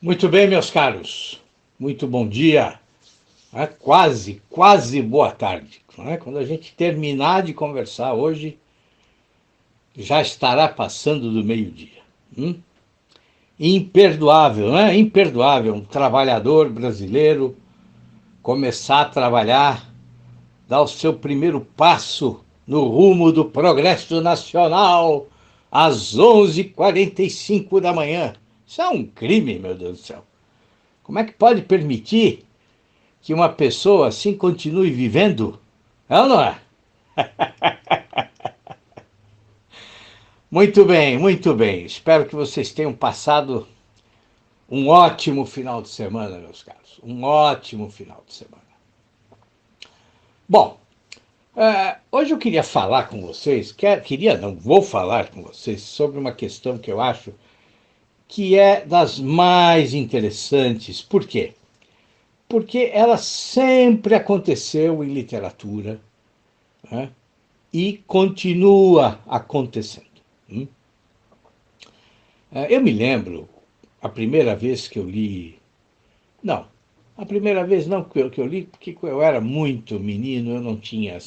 Muito bem, meus caros. Muito bom dia. Quase boa tarde. Quando a gente terminar de conversar hoje, já estará passando do meio-dia. Imperdoável, não é? Imperdoável um trabalhador brasileiro começar a trabalhar, dar o seu primeiro passo no rumo do progresso nacional às 11h45 da manhã. Isso é um crime, meu Deus do céu. Como é que pode permitir que uma pessoa assim continue vivendo? É ou não é? Muito bem, muito bem. Espero que vocês tenham passado um ótimo final de semana, meus caros. Um ótimo final de semana. Bom, hoje eu queria falar com vocês, vou falar com vocês sobre uma questão que eu acho que é das mais interessantes. Por quê? Porque ela sempre aconteceu em literatura, né? E continua acontecendo. Eu me lembro a primeira vez que eu li. Não, a primeira vez não que eu li, porque eu era muito menino, eu não tinha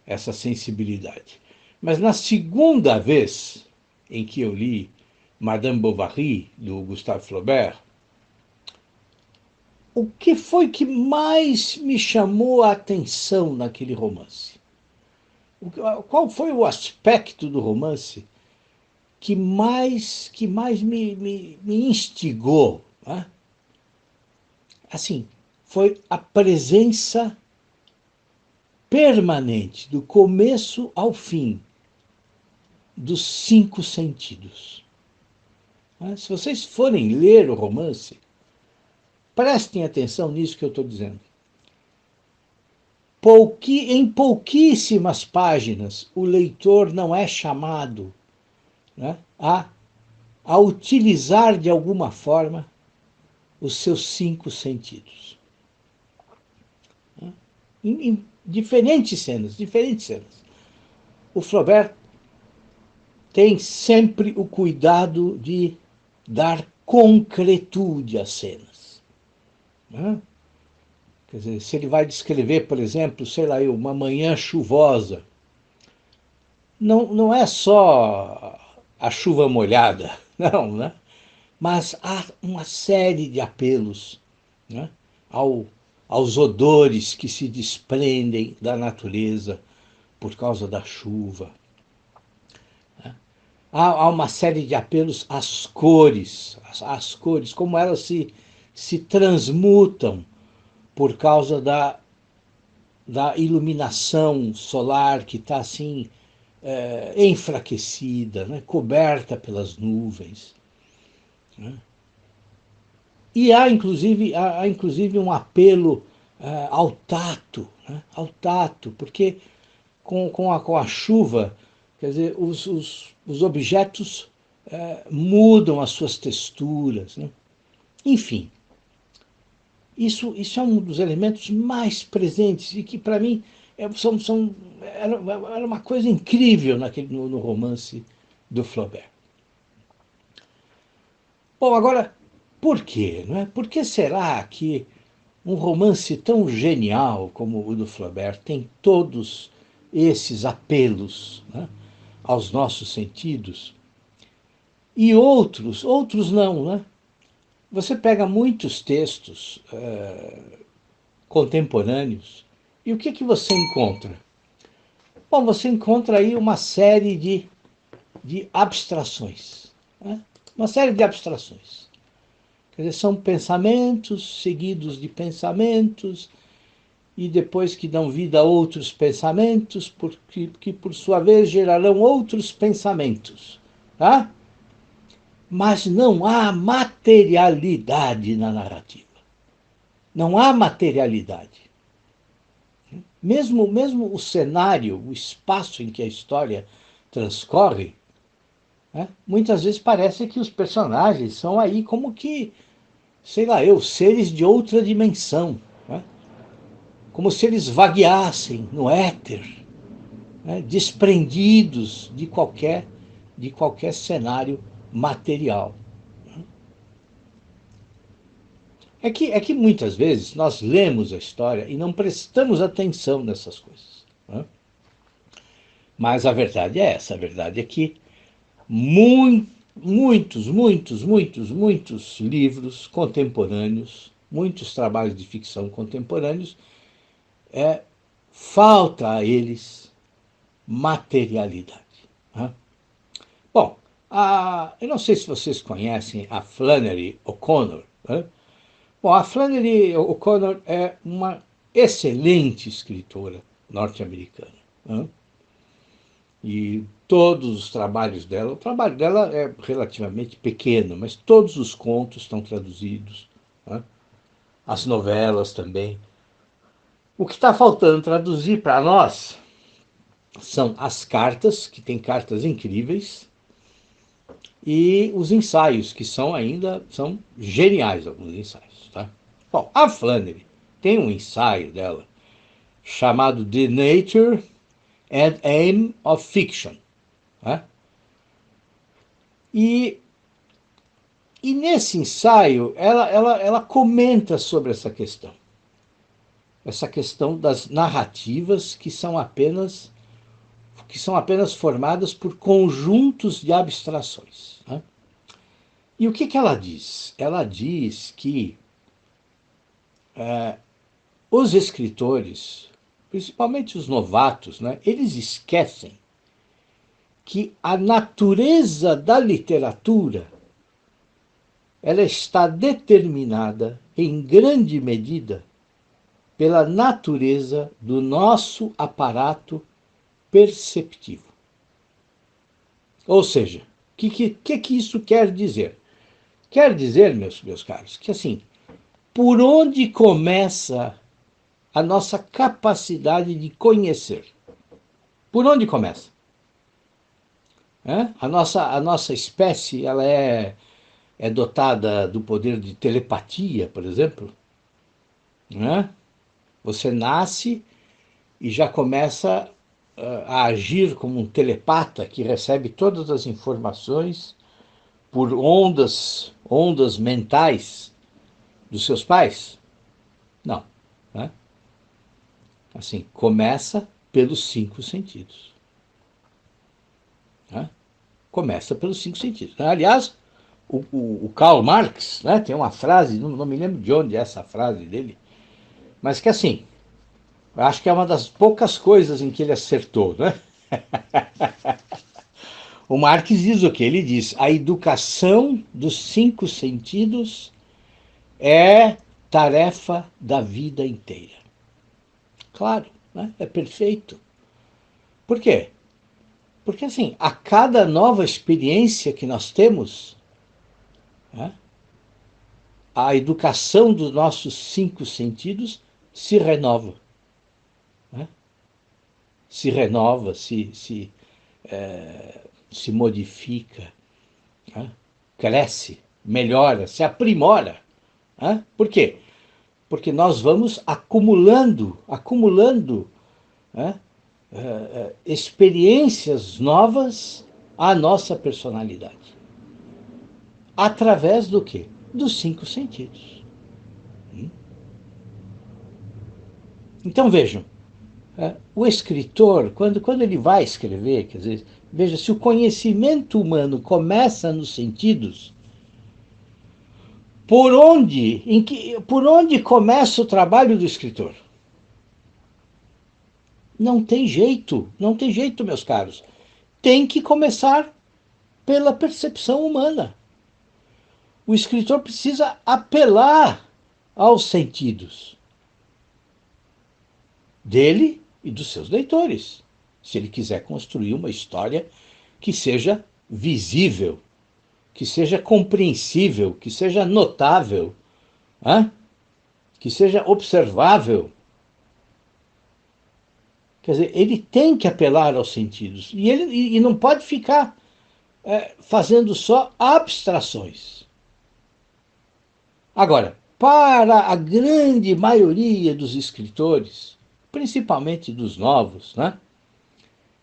essa sensibilidade. Mas na segunda vez em que eu li Madame Bovary, do Gustave Flaubert, o que foi que mais me chamou a atenção naquele romance? Qual foi o aspecto do romance que mais me instigou? Né? Assim, foi a presença permanente, do começo ao fim, dos cinco sentidos. Se vocês forem ler o romance, prestem atenção nisso que eu estou dizendo. Em pouquíssimas páginas, o leitor não é chamado, né, a utilizar de alguma forma os seus cinco sentidos. Em diferentes cenas. O Flaubert tem sempre o cuidado de dar concretude às cenas. Quer dizer, se ele vai descrever, por exemplo, sei lá, uma manhã chuvosa, não é só a chuva molhada, não, né? Mas há uma série de apelos, né, aos odores que se desprendem da natureza por causa da chuva. Há uma série de apelos às cores, como elas se transmutam por causa da iluminação solar que está assim enfraquecida, né, coberta pelas nuvens. Né? E há inclusive um apelo ao tato, né? Ao tato, porque com a chuva, quer dizer, os objetos mudam as suas texturas. Né? Enfim, isso é um dos elementos mais presentes e que, para mim, era uma coisa incrível no romance do Flaubert. Bom, agora, por quê? Não é? Por que será que um romance tão genial como o do Flaubert tem todos esses apelos, né, aos nossos sentidos e outros não, né? Você pega muitos textos contemporâneos e o que você encontra? Bom, você encontra aí uma série de abstrações, né? Uma série de abstrações. Quer dizer, são pensamentos seguidos de pensamentos, e depois que dão vida a outros pensamentos, que por sua vez gerarão outros pensamentos. Tá? Mas não há materialidade na narrativa. Não há materialidade. Mesmo o cenário, o espaço em que a história transcorre, né, muitas vezes parece que os personagens são aí como que, sei lá seres de outra dimensão. Né? Como se eles vagueassem no éter, né, desprendidos de qualquer cenário material. É que muitas vezes nós lemos a história e não prestamos atenção nessas coisas, né? Mas a verdade é essa, a verdade é que muitos livros contemporâneos, muitos trabalhos de ficção contemporâneos, falta a eles materialidade, né? Bom, eu não sei se vocês conhecem a Flannery O'Connor, né? Bom, a Flannery O'Connor é uma excelente escritora norte-americana, né? E todos os trabalhos dela, o trabalho dela é relativamente pequeno, mas todos os contos estão traduzidos, né? As novelas também. O que está faltando traduzir para nós são as cartas, que tem cartas incríveis, e os ensaios, que são geniais alguns ensaios, tá? Bom, a Flannery tem um ensaio dela chamado The Nature and Aim of Fiction, né? E, e nesse ensaio ela comenta sobre essa questão das narrativas que são apenas formadas por conjuntos de abstrações, né? E o que ela diz? Ela diz que os escritores, principalmente os novatos, né, eles esquecem que a natureza da literatura ela está determinada, em grande medida, pela natureza do nosso aparato perceptivo. Ou seja, o que isso quer dizer? Quer dizer, meus caros, que assim, por onde começa a nossa capacidade de conhecer? Por onde começa? A nossa espécie ela é dotada do poder de telepatia, por exemplo, né? Você nasce e já começa a agir como um telepata que recebe todas as informações por ondas mentais dos seus pais? Não, né? Assim, começa pelos cinco sentidos, né? Começa pelos cinco sentidos. Aliás, o Karl Marx, né, tem uma frase, não me lembro de onde é essa frase dele, mas que assim, eu acho que é uma das poucas coisas em que ele acertou, né? O Marx diz o que? Ele diz: a educação dos cinco sentidos é tarefa da vida inteira. Claro, né? É perfeito. Por quê? Porque assim, a cada nova experiência que nós temos, né, a educação dos nossos cinco sentidos se renova, né? Se renova, se modifica, né? Cresce, melhora, se aprimora, né? Por quê? Porque nós vamos acumulando, né, experiências novas à nossa personalidade. Através do quê? Dos cinco sentidos. Então vejam, o escritor, quando ele vai escrever, quer dizer, veja, se o conhecimento humano começa nos sentidos, por onde começa o trabalho do escritor? Não tem jeito, meus caros. Tem que começar pela percepção humana. O escritor precisa apelar aos sentidos dele e dos seus leitores, se ele quiser construir uma história que seja visível, que seja compreensível, que seja notável, né? Que seja observável. Quer dizer, ele tem que apelar aos sentidos e não pode ficar fazendo só abstrações. Agora, para a grande maioria dos escritores, principalmente dos novos, né?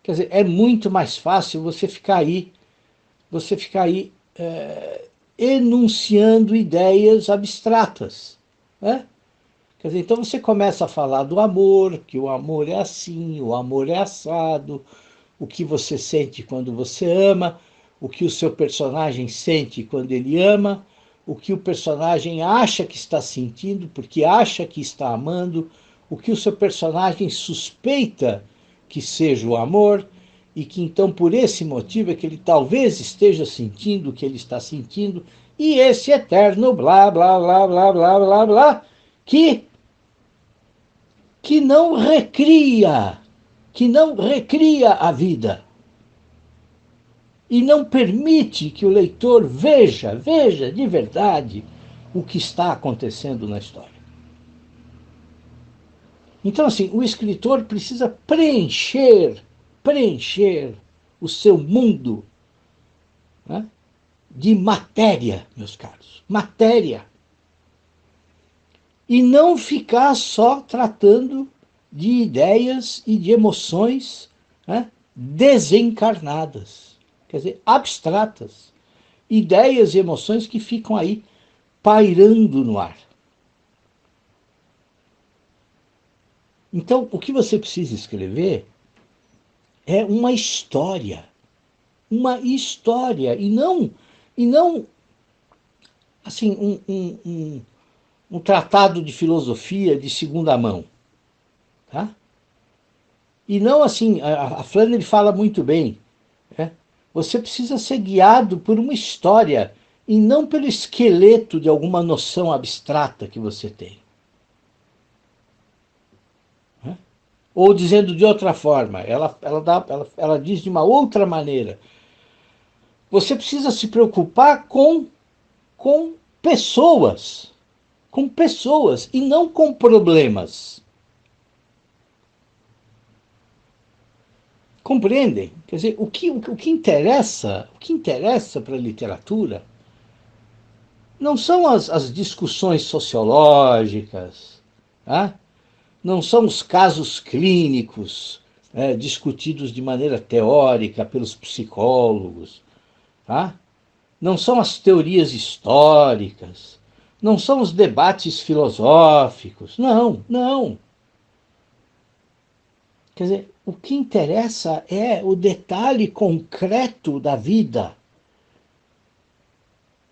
Quer dizer, é muito mais fácil você ficar aí enunciando ideias abstratas, né? Quer dizer, então você começa a falar do amor, que o amor é assim, o amor é assado, o que você sente quando você ama, o que o seu personagem sente quando ele ama, o que o personagem acha que está sentindo, porque acha que está amando, o que o seu personagem suspeita que seja o amor, e que então por esse motivo é que ele talvez esteja sentindo o que ele está sentindo, e esse eterno blá, blá, blá, blá, blá, blá, blá, que que não recria, que não recria a vida e não permite que o leitor veja de verdade o que está acontecendo na história. Então, assim, o escritor precisa preencher o seu mundo, né, de matéria, meus caros, matéria. E não ficar só tratando de ideias e de emoções, né, desencarnadas, quer dizer, abstratas. Ideias e emoções que ficam aí pairando no ar. Então, o que você precisa escrever é uma história, e não assim, um tratado de filosofia de segunda mão. Tá? E não assim, a Flannery fala muito bem, né? Você precisa ser guiado por uma história e não pelo esqueleto de alguma noção abstrata que você tem. Né? Ou dizendo de outra forma, ela diz de uma outra maneira. Você precisa se preocupar com pessoas, com pessoas e não com problemas. Compreendem? Quer dizer, o que interessa para a literatura não são as discussões sociológicas, tá? Não são os casos clínicos, discutidos de maneira teórica pelos psicólogos, tá? Não são as teorias históricas, não são os debates filosóficos, não, não. Quer dizer, o que interessa é o detalhe concreto da vida.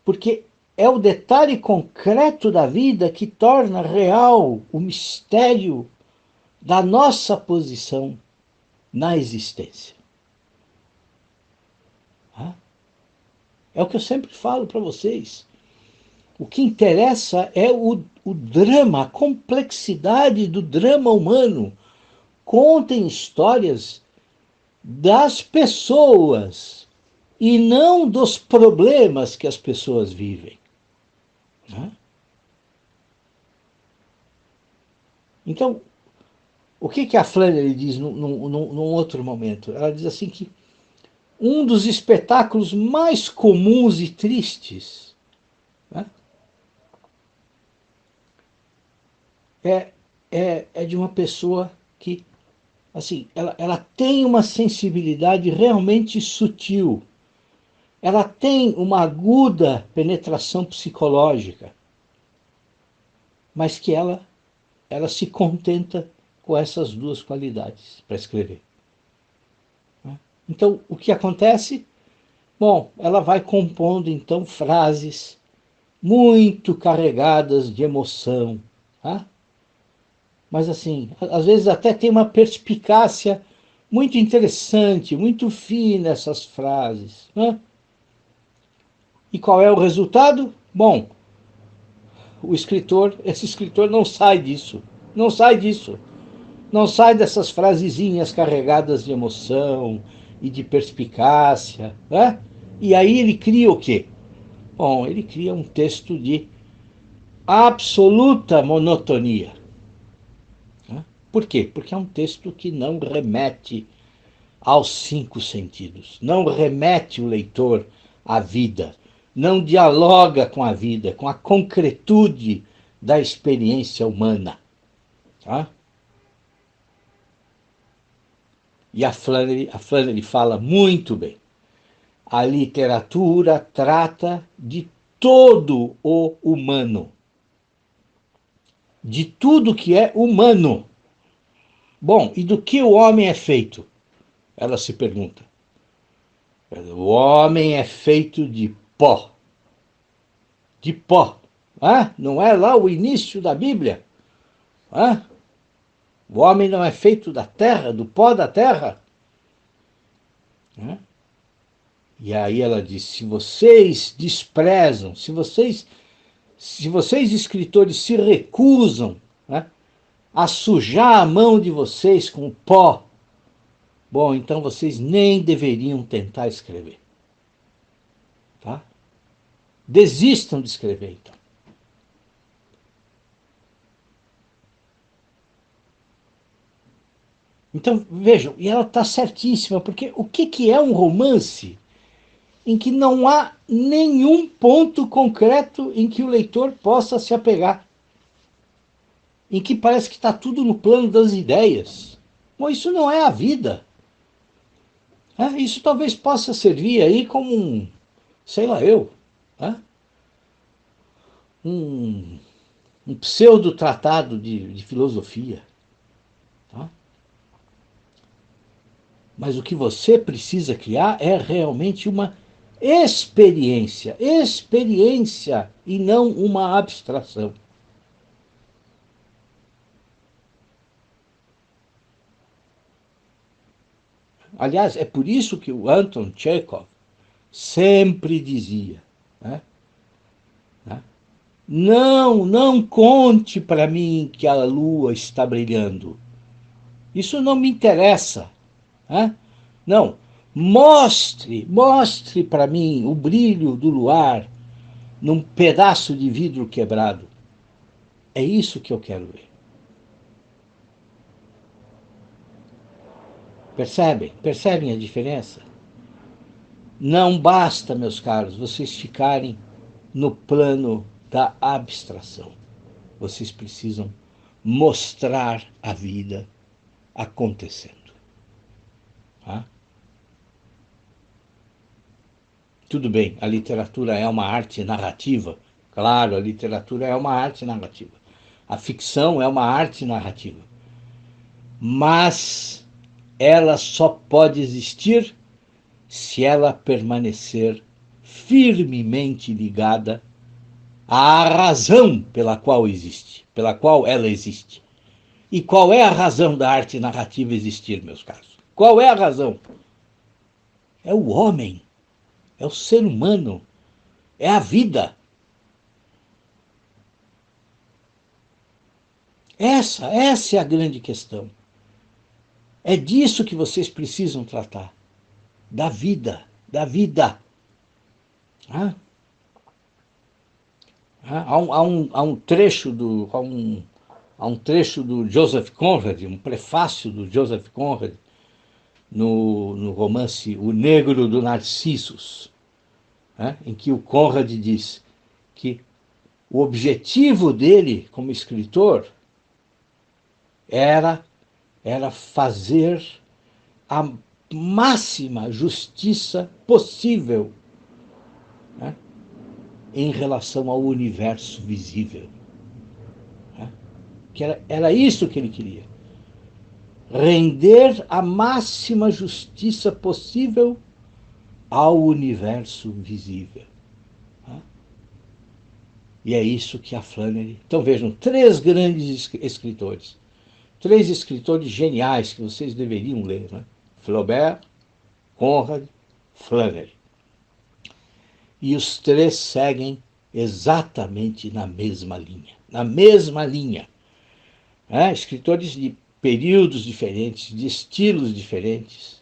Porque é o detalhe concreto da vida que torna real o mistério da nossa posição na existência. É o que eu sempre falo para vocês. O que interessa é o drama, a complexidade do drama humano. Contem histórias das pessoas e não dos problemas que as pessoas vivem. Né? Então, o que a Flannery diz num outro momento? Ela diz assim que um dos espetáculos mais comuns e tristes, né, é de uma pessoa que, assim, ela tem uma sensibilidade realmente sutil. Ela tem uma aguda penetração psicológica, mas que ela se contenta com essas duas qualidades para escrever. Então, o que acontece? Bom, ela vai compondo então frases muito carregadas de emoção, tá? Mas assim, às vezes até tem uma perspicácia muito interessante, muito fina essas frases, né? E qual é o resultado? Bom, esse escritor não sai disso, não sai disso. Não sai dessas frasezinhas carregadas de emoção e de perspicácia, né? E aí ele cria o quê? Bom, ele cria um texto de absoluta monotonia. Né? Por quê? Porque é um texto que não remete aos cinco sentidos, não remete o leitor à vida, não dialoga com a vida, com a concretude da experiência humana. Tá? E a Flannery fala muito bem. A literatura trata de todo o humano. de tudo que é humano. Bom, e do que o homem é feito? Ela se pergunta. O homem é feito de pó. De pó. Ah, não é lá o início da Bíblia? Ah, o homem não é feito da terra, do pó da terra? Ah, e aí ela diz, se vocês desprezam, se vocês escritores se recusam, né, a sujar a mão de vocês com pó, bom, então vocês nem deveriam tentar escrever. Tá? Desistam de escrever, então. Então, vejam, e ela está certíssima, porque o que é um romance em que não há nenhum ponto concreto em que o leitor possa se apegar? Em que parece que está tudo no plano das ideias. Bom, isso não é a vida. Isso talvez possa servir aí como um, sei lá eu, um, um pseudo-tratado de filosofia. Tá? Mas o que você precisa criar é realmente uma experiência, experiência e não uma abstração. Aliás, é por isso que o Anton Chekhov sempre dizia, né? Não conte para mim que a lua está brilhando. Isso não me interessa. Né? Não, mostre para mim o brilho do luar num pedaço de vidro quebrado. É isso que eu quero ver. Percebem? Percebem a diferença? Não basta, meus caros, vocês ficarem no plano da abstração. Vocês precisam mostrar a vida acontecendo. Tá? Tudo bem, a literatura é uma arte narrativa. Claro, a literatura é uma arte narrativa. A ficção é uma arte narrativa. Mas ela só pode existir se ela permanecer firmemente ligada à razão pela qual existe, pela qual ela existe. E qual é a razão da arte narrativa existir, meus caros? Qual é a razão? É o homem, é o ser humano, é a vida. Essa é a grande questão. É disso que vocês precisam tratar. Da vida, da vida. Ah, há um trecho há um trecho do Joseph Conrad, um prefácio do Joseph Conrad, no romance O Negro do Narcissus, em que o Conrad diz que o objetivo dele como escritor era fazer a máxima justiça possível, né, em relação ao universo visível. Né? Que era isso que ele queria. Render a máxima justiça possível ao universo visível. Né? E é isso que a Flannery... Então vejam, três grandes escritores. Três escritores geniais que vocês deveriam ler. Né? Flaubert, Conrad, Flannery. E os três seguem exatamente na mesma linha. Na mesma linha. Escritores de períodos diferentes, de estilos diferentes,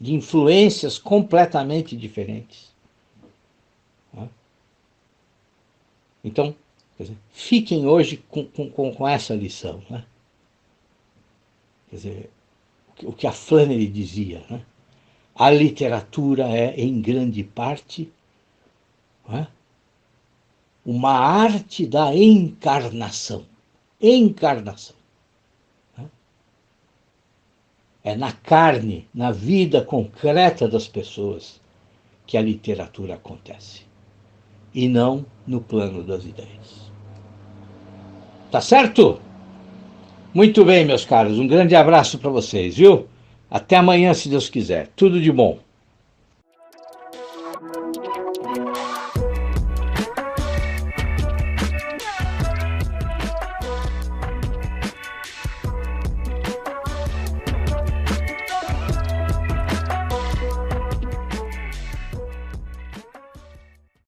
de influências completamente diferentes. Então, quer dizer, fiquem hoje com essa lição. Né? Quer dizer, o que a Flannery dizia, né? A literatura é, em grande parte, uma arte da encarnação. Encarnação. É na carne, na vida concreta das pessoas que a literatura acontece. E não no plano das ideias. Tá certo? Muito bem, meus caros. Um grande abraço para vocês, viu? Até amanhã, se Deus quiser. Tudo de bom.